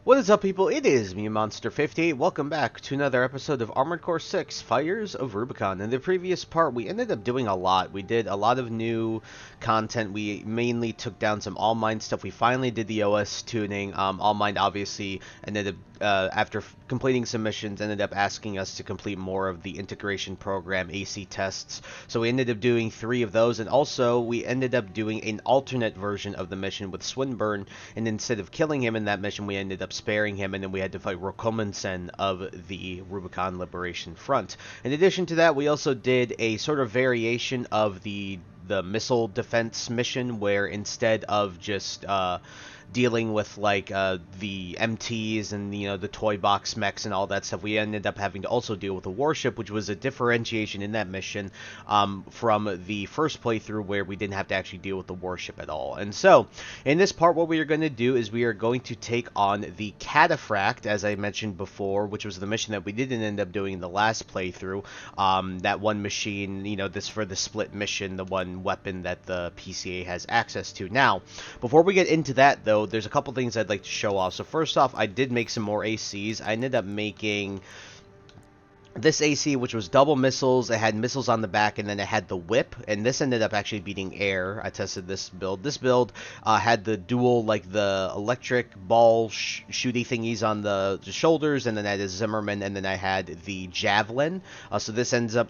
What is up, people? It is me, Monster58. Welcome back to another episode of Armored Core 6, Fires of Rubicon. In the previous part, we ended up doing a lot. We did a lot of new content. We mainly took down some All Mind stuff. We finally did the OS tuning. All Mind obviously ended up, after completing some missions, ended up asking us to complete more of the integration program AC tests. So we ended up doing 3 of those, and also we ended up doing an alternate version of the mission with Swinburne, and instead of killing him in that mission, we ended up sparing him, and then we had to fight Rokomensen of the Rubicon Liberation Front. In addition to that, we also did a sort of variation of the missile defense mission, where instead of just dealing with like the MTs and the toy box mechs and all that stuff, we ended up having to also deal with a warship, which was a differentiation in that mission from the first playthrough, where we didn't have to actually deal with the warship at all. And so in this part, what we are going to do is we are going to take on the CATAPHRACT, as I mentioned before, which was the mission that we didn't end up doing in the last playthrough. That one machine, this for the split mission, the one weapon that the PCA has access to. Now, before we get into that though, there's a couple things I'd like to show off. So first off, I did make some more ACs. I ended up making this AC, which was double missiles. It had missiles on the back, and then it had the whip, and this ended up actually beating air. I tested this build. This build had the dual, like the electric ball shooty thingies on the shoulders, and then I had a Zimmerman, and then I had the javelin. So this ends up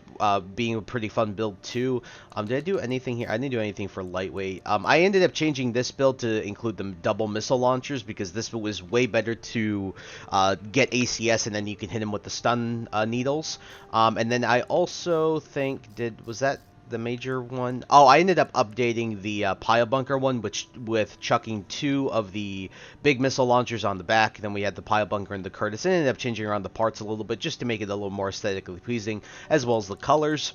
being a pretty fun build too. Did I do anything here? I didn't do anything for lightweight. I ended up changing this build to include the double missile launchers, because this was way better to get ACS, and then you can hit him with the stun needle. And then I also think, was that the major one? Oh, I ended up updating the pile bunker one, which with chucking 2 of the big missile launchers on the back. Then we had the pile bunker and the Curtis. I ended up changing around the parts a little bit just to make it a little more aesthetically pleasing, as well as the colors.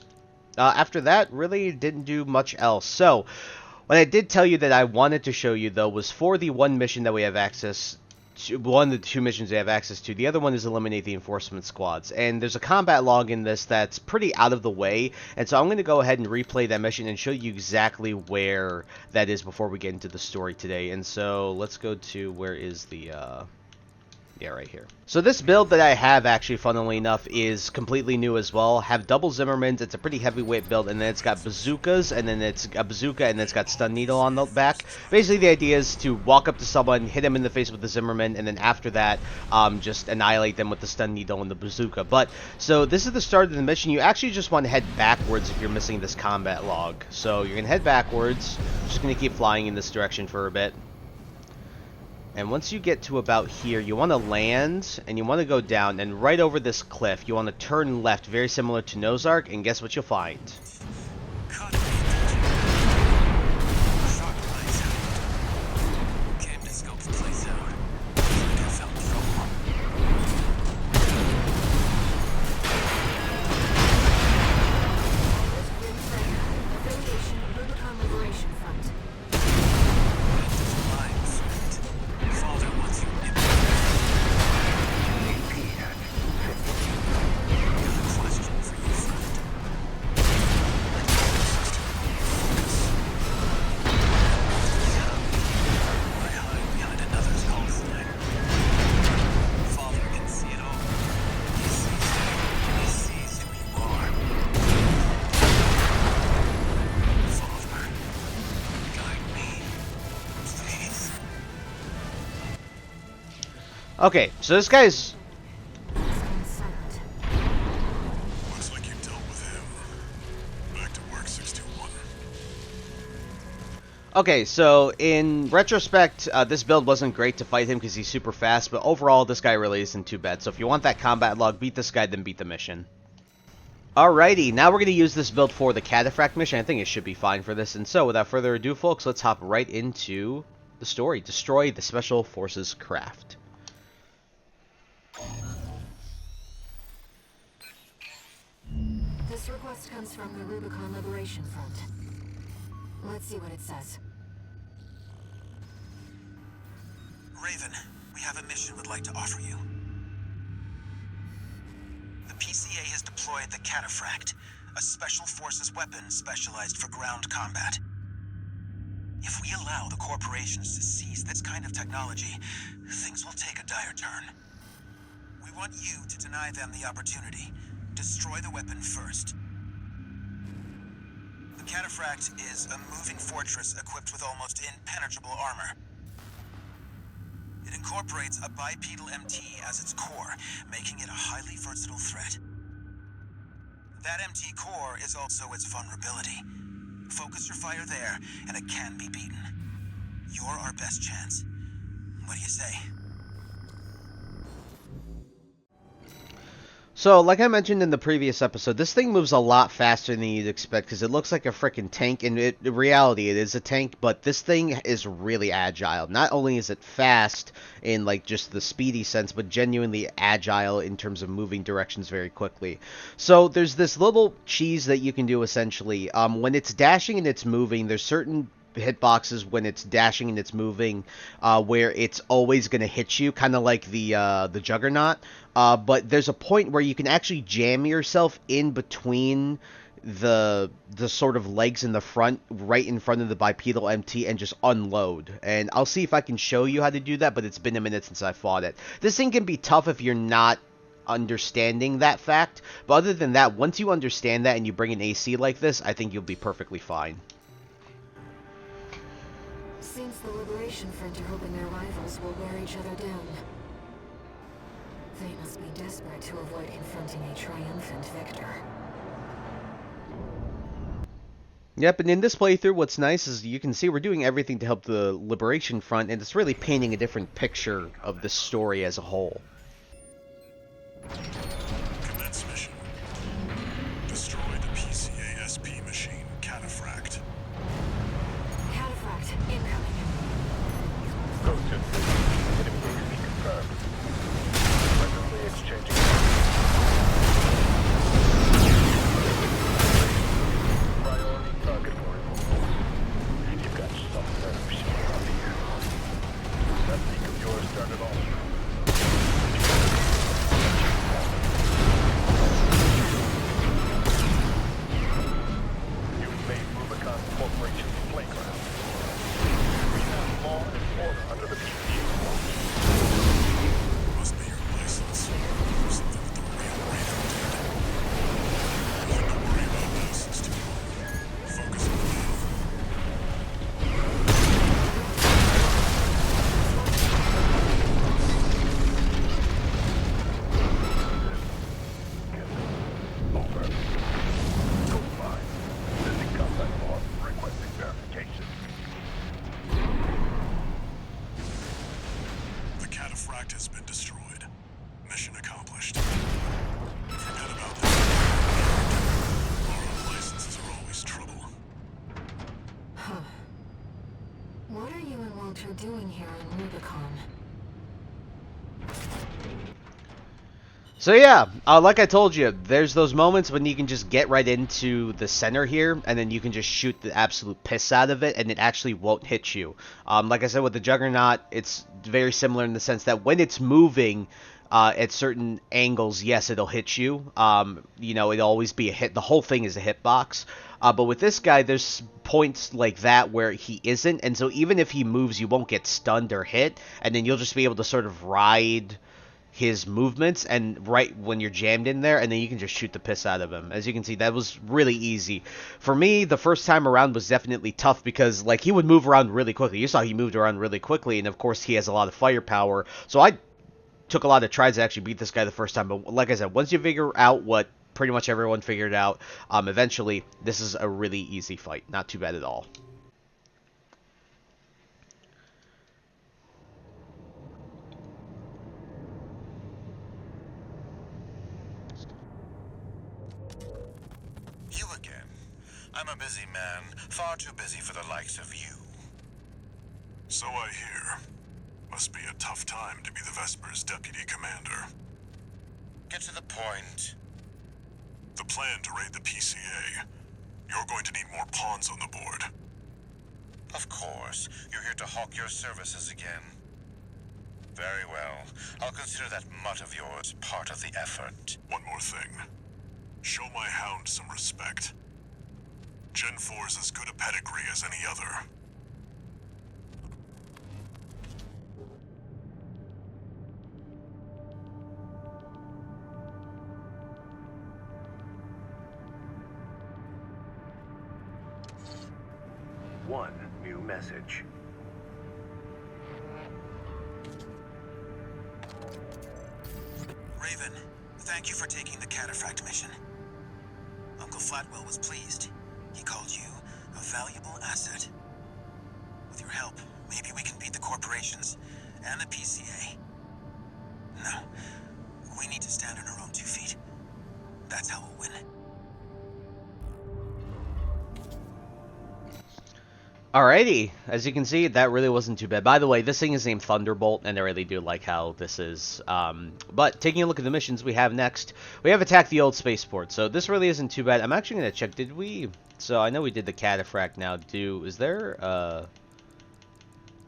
After that, really didn't do much else. So what I did tell you that I wanted to show you, though, was for the one mission that we have access, one of the 2 missions they have access to. The other one is eliminate the enforcement squads, and there's a combat log in this that's pretty out of the way, and so I'm going to go ahead and replay that mission and show you exactly where that is before we get into the story today. And so let's go to, where is the yeah, right here. So this build that I have, actually, funnily enough, is completely new as well. Have double Zimmermans. It's a pretty heavyweight build, and then it's got bazookas, and then it's a bazooka, and then it's got stun needle on the back. Basically, the idea is to walk up to someone, hit him in the face with the Zimmerman, and then after that, just annihilate them with the stun needle and the bazooka. But, so this is the start of the mission. You actually just want to head backwards if you're missing this combat log. So you're going to head backwards. Just going to keep flying in this direction for a bit. And once you get to about here, you want to land, and you want to go down, and right over this cliff, you want to turn left, very similar to Nozark, and guess what you'll find? Okay, so this guy's... Looks like you dealt with him. Back to work, 621. Okay, so in retrospect, this build wasn't great to fight him because he's super fast, but overall, this guy really isn't too bad. So if you want that combat log, beat this guy, then beat the mission. Alrighty, now we're going to use this build for the CATAPHRACT mission. I think it should be fine for this. And so, without further ado, folks, let's hop right into the story. Destroy the Special Forces craft. This request comes from the Rubicon Liberation Front. Let's see what it says. Raven, we have a mission we'd like to offer you. The PCA has deployed the CATAPHRACT, a special forces weapon specialized for ground combat. If we allow the core corporations to seize this kind of technology, things will take a dire turn. We want you to deny them the opportunity. Destroy the weapon first. The CATAPHRACT is a moving fortress equipped with almost impenetrable armor. It incorporates a bipedal MT as its core, making it a highly versatile threat. That MT core is also its vulnerability. Focus your fire there, and it can be beaten. You're our best chance. What do you say? So, like I mentioned in the previous episode, this thing moves a lot faster than you'd expect because it looks like a freaking tank. In reality, it is a tank, but this thing is really agile. Not only is it fast in like just the speedy sense, but genuinely agile in terms of moving directions very quickly. So, there's this little cheese that you can do essentially. When it's dashing and it's moving, there's certain hitboxes when it's dashing and it's moving where it's always going to hit you, kind of like the Juggernaut. But there's a point where you can actually jam yourself in between the sort of legs in the front, right in front of the bipedal MT, and just unload. And I'll see if I can show you how to do that, but it's been a minute since I fought it. This thing can be tough if you're not understanding that fact, but other than that, once you understand that and you bring an AC like this, I think you'll be perfectly fine. Seems the Liberation Front are hoping their rivals will wear each other down. They must be desperate to avoid confronting a triumphant victor. Yep, and in this playthrough, what's nice is you can see we're doing everything to help the Liberation Front, and it's really painting a different picture of the story as a whole. Commence mission. Destroy the PCA-SP machine, CATAPHRACT. CATAPHRACT incoming. Go to enemy XP confirmed. Presently exchanging. Priority target for removal. You've got some nerve showing up here. That leak of yours turned it off. You've made Rubicon Corporation's playground. We have law and order under the PCA. Must be your license. Something that the real Raven did. Nothing to worry about license too long. Focus on the battle. Over. Code 5. Sending combat log requesting verification. The CATAPHRACT has been destroyed. Mission accomplished. Forget about that. Borrowed licenses are always trouble. Huh. What are you and Walter doing here on Rubicon? So yeah, like I told you, there's those moments when you can just get right into the center here, and then you can just shoot the absolute piss out of it, and it actually won't hit you. Like I said, with the Juggernaut, it's very similar in the sense that when it's moving at certain angles, yes, it'll hit you. You know, it'll always be a hit. The whole thing is a hitbox. But with this guy, there's points like that where he isn't, and so even if he moves, you won't get stunned or hit, and then you'll just be able to sort of ride his movements and right when you're jammed in there, and then you can just shoot the piss out of him. As you can see, that was really easy. For me, the first time around was definitely tough because like he would move around really quickly. You saw he moved around really quickly, and of course he has a lot of firepower. So I took a lot of tries to actually beat this guy the first time, but like I said, once you figure out what pretty much everyone figured out, eventually this is a really easy fight. Not too bad at all. You again. I'm a busy man, far too busy for the likes of you. So I hear. Must be a tough time to be the Vesper's deputy commander. Get to the point. The plan to raid the PCA. You're going to need more pawns on the board. Of course, you're here to hawk your services again. Very well. I'll consider that mutt of yours part of the effort. One more thing. Show my hound some respect. Gen 4's as good a pedigree as any other. one new message. Raven, thank you for taking the CATAPHRACT mission. Uncle Flatwell was pleased. He called you a valuable asset. With your help, maybe we can beat the corporations and the PCA. No, we need to stand on our own 2 feet. That's how we'll win. Alrighty, as you can see, that really wasn't too bad. By the way, this thing is named Thunderbolt, and I really do like how this is. But taking a look at the missions we have next, we have Attack the Old Spaceport. So this really isn't too bad. I'm actually going to check, did we... So I know we did the CATAPHRACT now. Is there,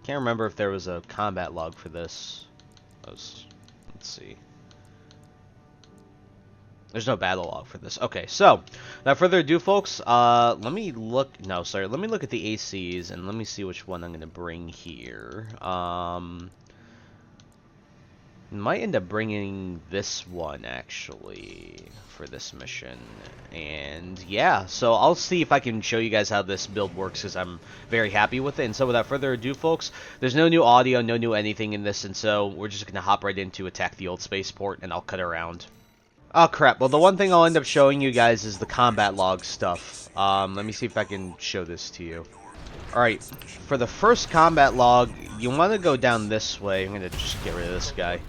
can't remember if there was a combat log for this. Let's see. There's no battle log for this. Okay, so without further ado, folks, let me look. No, sorry. Let me look at the ACs and let me see which one I'm gonna bring here. Might end up bringing this one actually for this mission. And yeah, so I'll see if I can show you guys how this build works because I'm very happy with it. And so without further ado, folks, there's no new audio, no new anything in this, and so we're just gonna hop right into Attack the Old Spaceport, and I'll cut around. Oh crap, well the one thing I'll end up showing you guys is the combat log stuff. Let me see if I can show this to you. Alright, for the first combat log, you want to go down this way. I'm going to just get rid of this guy.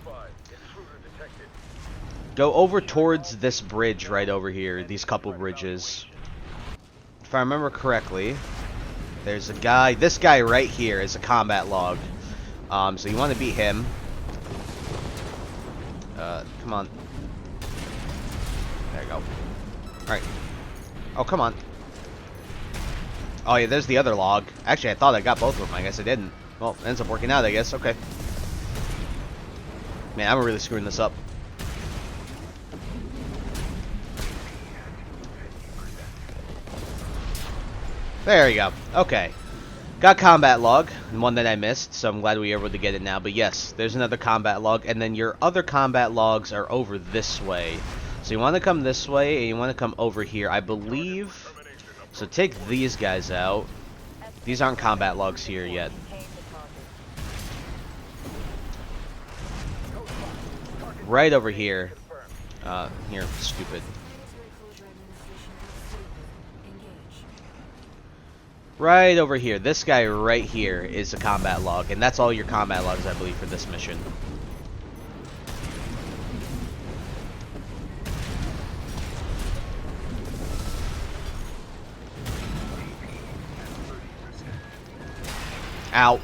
Go over towards this bridge right over here, these couple bridges. If I remember correctly, there's a guy, this guy right here is a combat log. So you want to beat him. Come on. There you go. Alright. Oh, come on. Oh, yeah, there's the other log. Actually, I thought I got both of them. I guess I didn't. Well, it ends up working out, I guess. Okay. Man, I'm really screwing this up. There you go. Okay. Got combat log, and one that I missed, so I'm glad we were able to get it now. But yes, there's another combat log, and then your other combat logs are over this way. So you want to come this way, and you want to come over here, I believe. So take these guys out. These aren't combat logs here yet. Right over here. Here, stupid. Right over here. This guy right here is a combat log, and that's all your combat logs, I believe, for this mission. Out.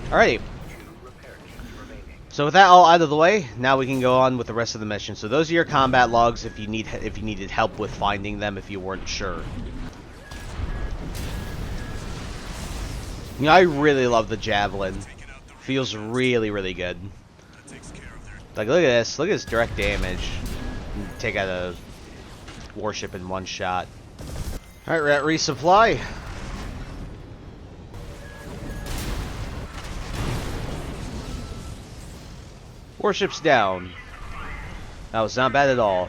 Alrighty. So with that all out of the way, now we can go on with the rest of the mission. So those are your combat logs if you needed help with finding them if you weren't sure. You know, I really love the javelin. Feels really, really good. Like look at this. Look at this direct damage. Take out a warship in one shot. Alright, we're at resupply. Warship's down. That was not bad at all.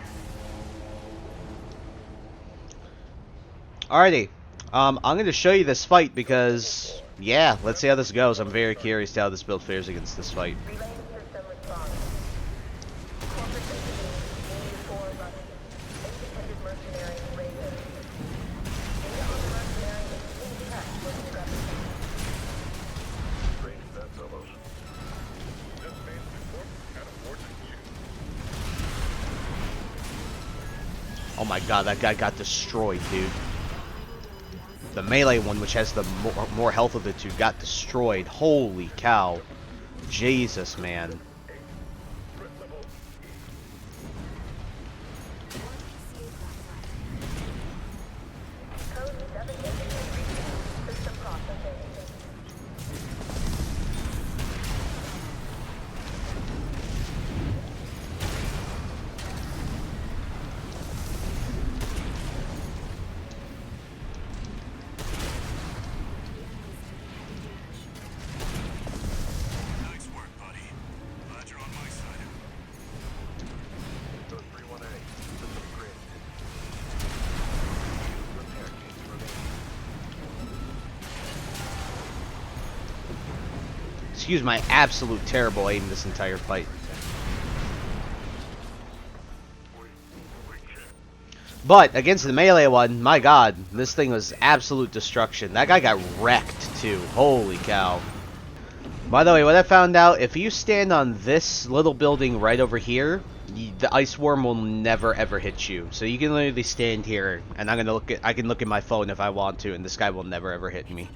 Alrighty. I'm going to show you this fight because, yeah, let's see how this goes. I'm very curious to how this build fares against this fight. Oh my god, that guy got destroyed, dude. The melee one, which has the more health of the two, got destroyed. Holy cow. Jesus, man. Excuse my absolute terrible aim this entire fight. But against the melee one, my god, this thing was absolute destruction. That guy got wrecked too. Holy cow. By the way, what I found out, if you stand on this little building right over here, the ice worm will never ever hit you. So you can literally stand here, and I can look at my phone if I want to, and this guy will never ever hit me.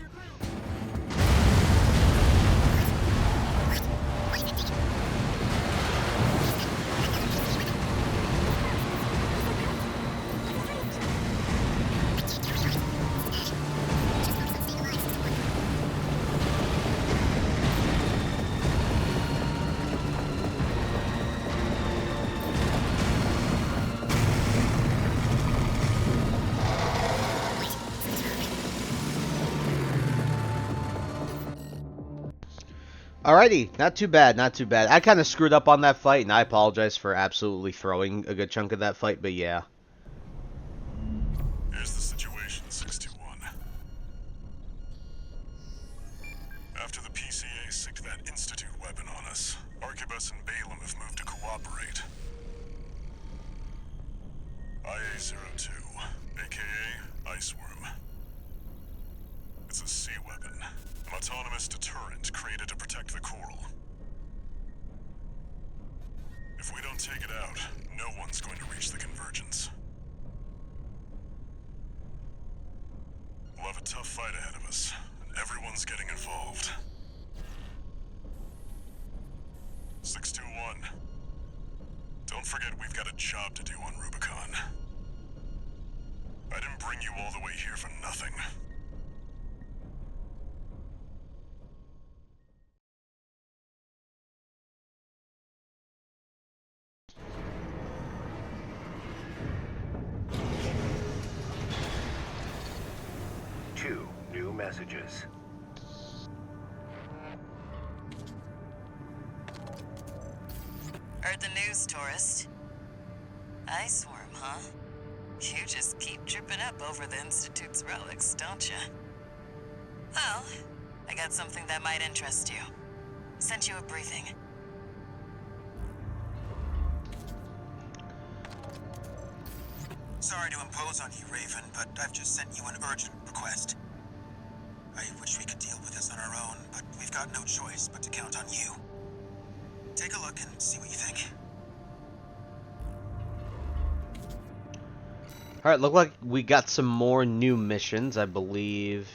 Alrighty, not too bad, not too bad. I kind of screwed up on that fight, and I apologize for absolutely throwing a good chunk of that fight, but yeah. Here's the situation, 621. After the PCA sicked that Institute weapon on us, Arquebus and Balaam have moved to cooperate. IA-02, aka Iceworm. It's a sea weapon, an autonomous deterrent created to protect the coral. If we don't take it out, no one's going to reach the convergence. We'll have a tough fight ahead of us, and everyone's getting involved. 621. Don't forget we've got a job to do on Rubicon. I didn't bring you all the way here for nothing. Two new messages. Heard the news, tourist. Iceworm, huh? You just keep tripping up over the Institute's relics, don't you? Well, I got something that might interest you. Sent you a briefing. Sorry to impose on you, Raven, but I've just sent you an urgent request. I wish we could deal with this on our own, but we've got no choice but to count on you. Take a look and see what you think. Alright, look like we got some more new missions, I believe.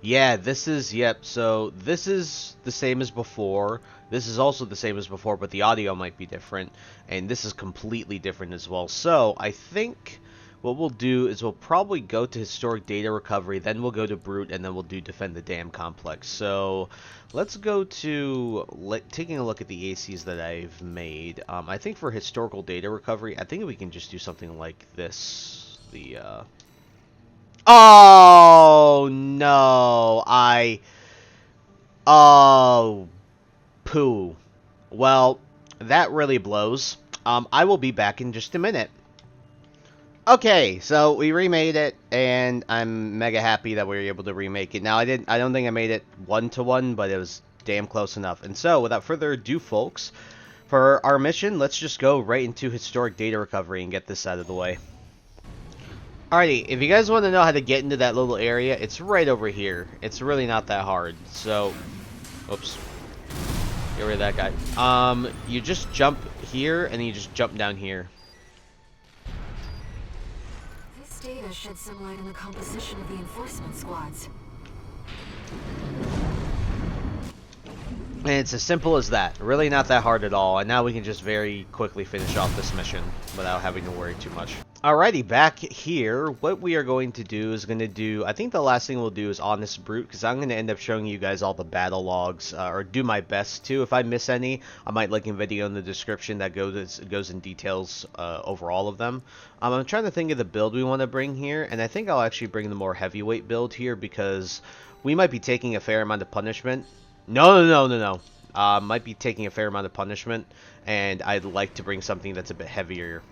Yeah, this is, yep, so this is the same as before. This is also the same as before, but the audio might be different. And this is completely different as well. So, I think what we'll do is we'll probably go to Historic Data Recovery, then we'll go to Brute, and then we'll do Defend the Dam Complex. So, let's go to taking a look at the ACs that I've made. I think for Historical Data Recovery, I think we can just do something like this. Oh, no, oh, poo. Well, that really blows. I will be back in just a minute. Okay, so we remade it, and I'm mega happy that we were able to remake it. Now, I don't think I made it one-to-one, but it was damn close enough. And so, without further ado, folks, for our mission, let's just go right into Historic Data Recovery and get this out of the way. Alrighty, if you guys want to know how to get into that little area, it's right over here. It's really not that hard. So, oops. Get rid of that guy. You just jump here, and then you just jump down here. This data sheds some light on the composition of the enforcement squads. And it's as simple as that. Really not that hard at all. And now we can just very quickly finish off this mission without having to worry too much. Alrighty, back here, what we are going to do is I think the last thing we'll do is Honest Brute, because I'm going to end up showing you guys all the battle logs, or do my best to. If I miss any, I might link a video in the description that goes in details over all of them. I'm trying to think of the build we want to bring here, and I think I'll actually bring the more heavyweight build here, because we might be taking a fair amount of punishment. No. Might be taking a fair amount of punishment, and I'd like to bring something that's a bit heavier.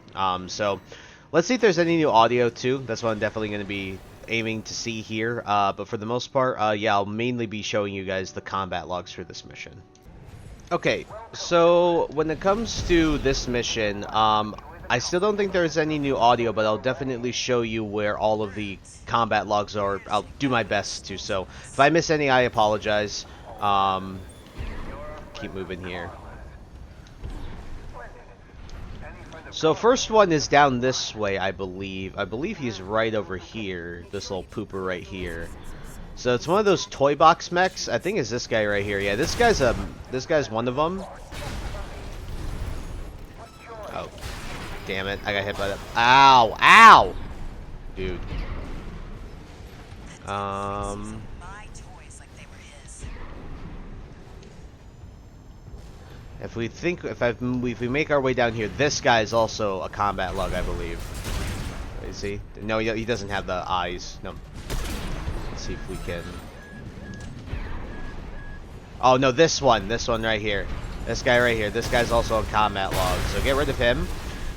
So let's see if there's any new audio too. That's what I'm definitely going to be aiming to see here. But for the most part, yeah, I'll mainly be showing you guys the combat logs for this mission. Okay, so when it comes to this mission, I still don't think there's any new audio, but I'll definitely show you where all of the combat logs are. I'll do my best to, so if I miss any, I apologize. Um, keep moving here. So first one is down this way, I believe. I believe he's right over here, this little pooper right here. So it's one of those toy box mechs. I think it's this guy right here. Yeah, this guy's one of them. Oh, damn it! I got hit by that. Ow! Ow! Dude. If we make our way down here, this guy is also a combat log, I believe. Is he? No, he doesn't have the eyes. No. Let's see if we can. Oh no, this one right here. This guy right here. This guy's also a combat log. So get rid of him.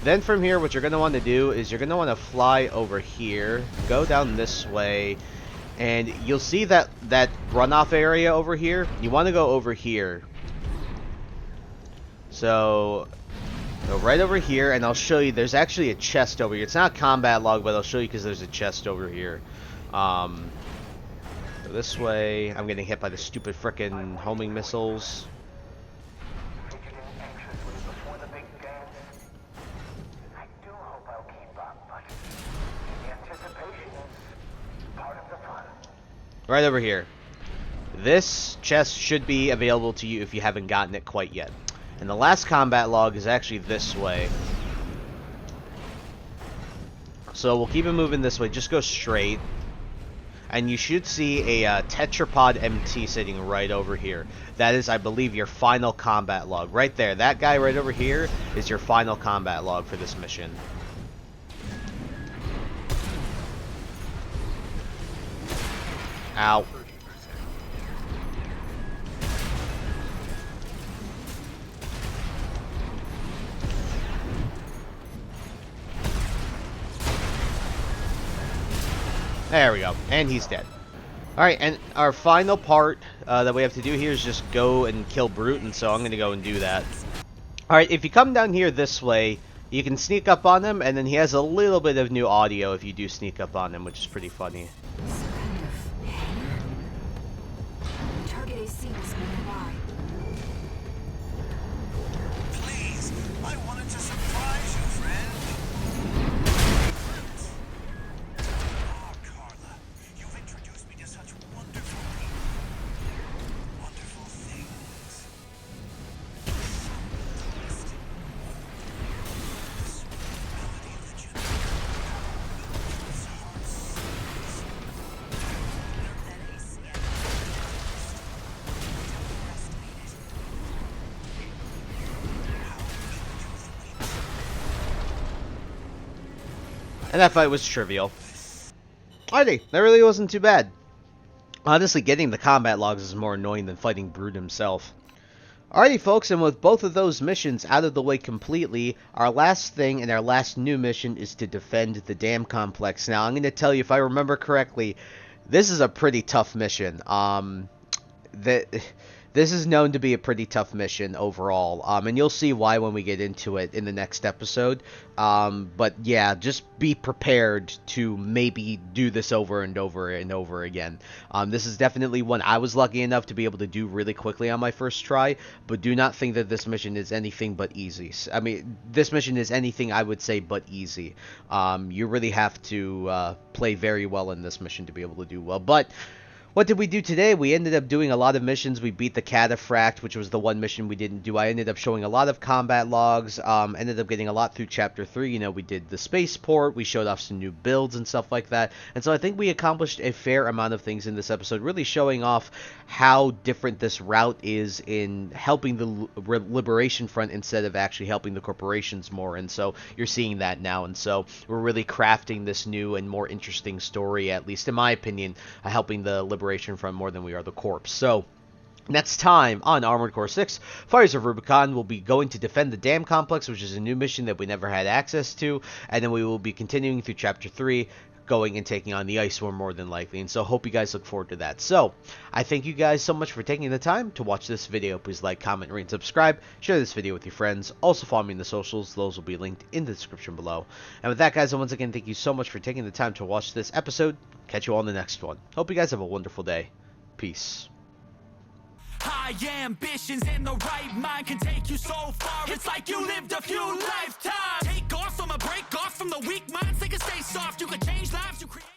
Then from here, what you're going to want to do is you're going to want to fly over here, go down this way, and you'll see that runoff area over here. You want to go over here. So go right over here, and I'll show you. There's actually a chest over here. It's not a combat log, but I'll show you because there's a chest over here. Go this way. I'm getting hit by the stupid frickin' homing missiles. Right over here. This chest should be available to you if you haven't gotten it quite yet. And the last combat log is actually this way. So we'll keep it moving this way. Just go straight. And you should see a tetrapod MT sitting right over here. That is, I believe, your final combat log. Right there. That guy right over here is your final combat log for this mission. Ow. There we go. And he's dead. Alright, and our final part that we have to do here is just go and kill Brute, and so I'm going to go and do that. Alright, if you come down here this way, you can sneak up on him, and then he has a little bit of new audio if you do sneak up on him, which is pretty funny. Target AC was nearby. Please, I wanted to surprise you, friend. Oh, Carla, you've introduced me to such wonderful people. Wonderful things. And that fight was trivial. Alrighty, that really wasn't too bad. Honestly, getting the combat logs is more annoying than fighting Brute himself. Alrighty, folks, and with both of those missions out of the way completely, our last thing and our last new mission is to defend the dam complex. Now, I'm going to tell you, if I remember correctly, this is a pretty tough mission. This is known to be a pretty tough mission overall, and you'll see why when we get into it in the next episode. But yeah, just be prepared to maybe do this over and over and over again. This is definitely one I was lucky enough to be able to do really quickly on my first try, but do not think that this mission is anything but easy. I mean, this mission is anything I would say but easy. You really have to play very well in this mission to be able to do well, but what did we do today? We ended up doing a lot of missions. We beat the CATAPHRACT, which was the one mission we didn't do. I ended up showing a lot of combat logs. Ended up getting a lot through Chapter 3. You know, we did the spaceport. We showed off some new builds and stuff like that. And so I think we accomplished a fair amount of things in this episode, really showing off how different this route is in helping the Liberation Front instead of actually helping the corporations more. And so you're seeing that now. And so we're really crafting this new and more interesting story, at least in my opinion, helping the Liberation Front more than we are the Corps. So next time on Armored Core 6, Fires of Rubicon, we'll be going to defend the dam complex, which is a new mission that we never had access to, and then we will be continuing through Chapter 3, going and taking on the Ice Worm more than likely, and so hope you guys look forward to that. So, I thank you guys so much for taking the time to watch this video. Please like, comment, rate, and subscribe. Share this video with your friends. Also follow me in the socials. Those will be linked in the description below. And with that, guys, once again, thank you so much for taking the time to watch this episode. Catch you all in the next one. Hope you guys have a wonderful day. Peace. High ambitions and the right mind can take you so far. It's like you lived a few lifetimes. Take off from a break off from the weak minds. They can stay soft. You can change lives. You create.